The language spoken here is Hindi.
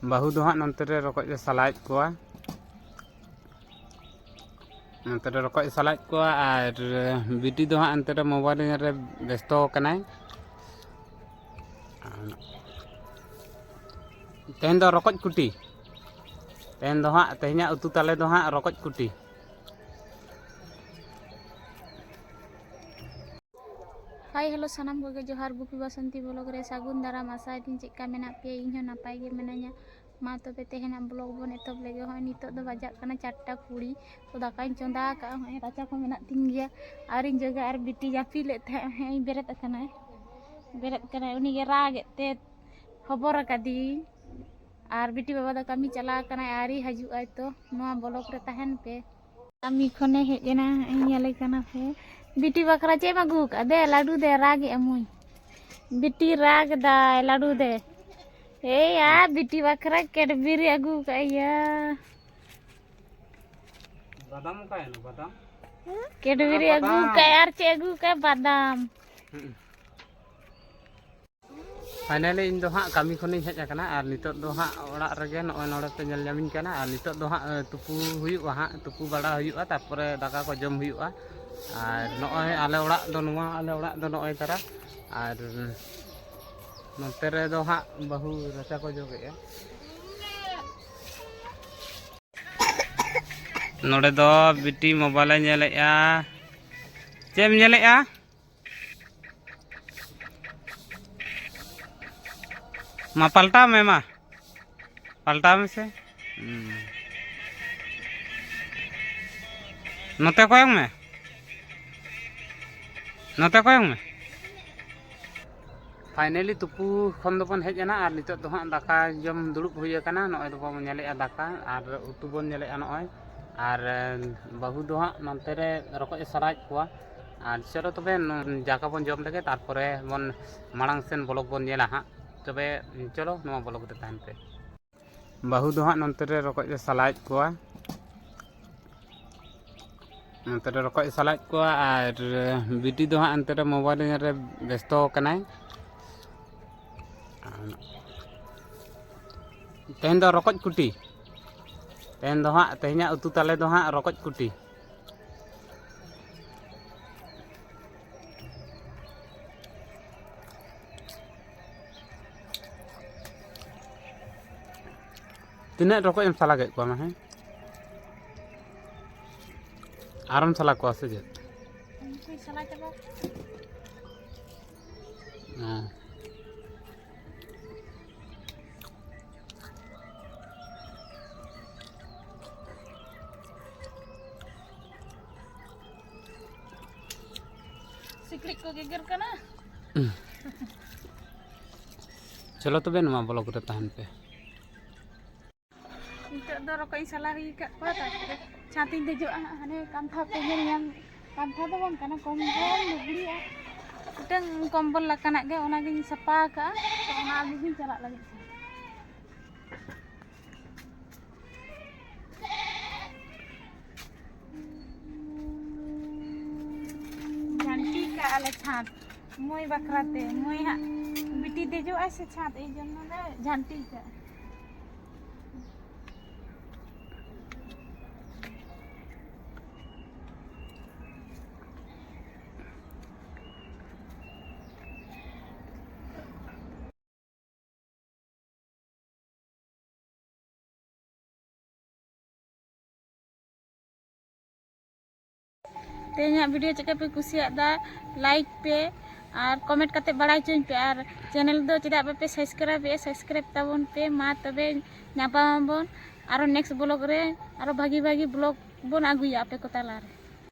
ᱵᱟᱹᱦᱩ ᱫᱚ ᱦᱟᱸᱜ ᱱᱚᱱᱛᱮ ᱨᱮ ᱨᱚᱠᱚᱡ ᱮ ᱥᱟᱞᱟᱭᱮᱫ ᱠᱚᱣᱟ, ᱱᱚᱱᱛᱮ ᱨᱮ ᱨᱚᱠᱚᱡ ᱮ ᱥᱟᱞᱟᱭᱮᱫ ᱠᱚᱣᱟ ᱟᱨ ᱵᱤᱴᱤ ᱫᱚ ᱦᱟᱸᱜ ᱚᱱᱛᱮ ᱨᱮ ᱢᱳᱵᱟᱭᱤᱞ ᱨᱮ ᱵᱮᱥᱛᱚ ᱟᱠᱟᱱᱟᱭ। ᱛᱮᱦᱮᱧ ᱫᱚ ᱨᱚᱠᱚᱡ ᱠᱩᱴᱤ, ᱛᱮᱦᱮᱧᱟᱜ ᱩᱛᱩ ᱛᱟᱞᱮ ᱫᱚ ᱦᱟᱸᱜ ᱨᱚᱠᱚᱡ ᱠᱩᱴᱤ। हाय हेलो सानाम को जोहार बुकी बसंती ब्लॉग रे सागुन दाराम आशा दिन चेका मेना पे इन नपाय गे मेनाया मा तबे तेहेना ब्लॉग बन एतब लेगे होय नितो दो बजाक कना 4:20 तो दाकाई चंदा का होय राचा को मेना तिन गया आरिन जगह आर बिटी जापी ले थे हे बेरत कना उनी गे राग ते खबर कदी आर बिटी बाबा दा कमी चला कना आरी हजू आय तो नोआ ब्लॉग रे तहन पे कमी खने हेजेना इयाले कना पे बिटी बकरा चे मगू का दे लाडू दे रागे अमुई बिटी राग दाय लाडू दे ए यार बिटी बकरा कैडबरी अगू का या बादाम का है ना बादाम कैडबरी अगू का यार चे अगू का बादाम फाइनली इन दो हाँ कमी खनि हेज आकना आर नितो दो हाँ ओड़ा रगे नय नोडे पे नेल जामिन काना आर नितो दो हाँ तुपु हुयुआ हाँ तुपु बड़ा हुयुआ तारपरे दाका को जम हुयुआ आर नय आले ओड़ा दो नुआ आले ओड़ा दो नय तारा आर नोते रे दो हाँ बहु रचा को जोगे नोडे दो बिटी मोबाइल नेलेया चेम नेलेया मा पलटा में से नोते कोयंग में फाइनली तुपु खन दोबन हेजना आर नितो दो हाँ दाका जम दुड़ुब हुई आकाना नय दो बन नेलेया दाका आर उतु बन नेलेया नय आर बाहू दो हाँ नोते रे रकोज सराज कोआ आर चलो तबे जाका बन जम लेगे तारपरे बन माड़ांग सेन ब्लॉग बन नेला हाँ तबे चलो नोआ ब्लॉग रे तहन पे बाहू दो हाँ नोते रे रकोज सलायत कोआ नोते रे रकोज सलायत कोआ आर बिटी दो हाँ अंते रे मोबाइल रे व्यस्त कनाय तेहेन दो रकोज कुटी तेहेन दो हाँ तेहेñाग उतु ताले दो हाँ रकोज कुटी तीना रकोज एम साला गेद कोआ हे आरम साला कोआ से जे सला चबा सिकड़ी को गेगर कना चलो तबे नोआ ब्लॉग रे तहन पे नितो दो रकोई सला हुई का को तारपरे छाती देजो हाने कांथा पे नेम कांथा दो बन कना कंबल लुगड़ी उटंग कंबल लकाना गे ओना गिन सपा का तो ओना गिन चला लगे झंटी का आले छात मुई बकराते मुई हा बिटी देजो ऐसे छात ए जन्नो ने झंटी का तेहेñाग वीडियो चेका पे कुसियादा लाइक पे और कमेंट करते बड़ा चुन पे और चैनल दो चेदा पे सब्सक्राइब ताबन पे मा तबे नापामबन और नेक्स्ट ब्लॉग रे और भागी भागी ब्लॉग बन आगुया आपे को ताला रे।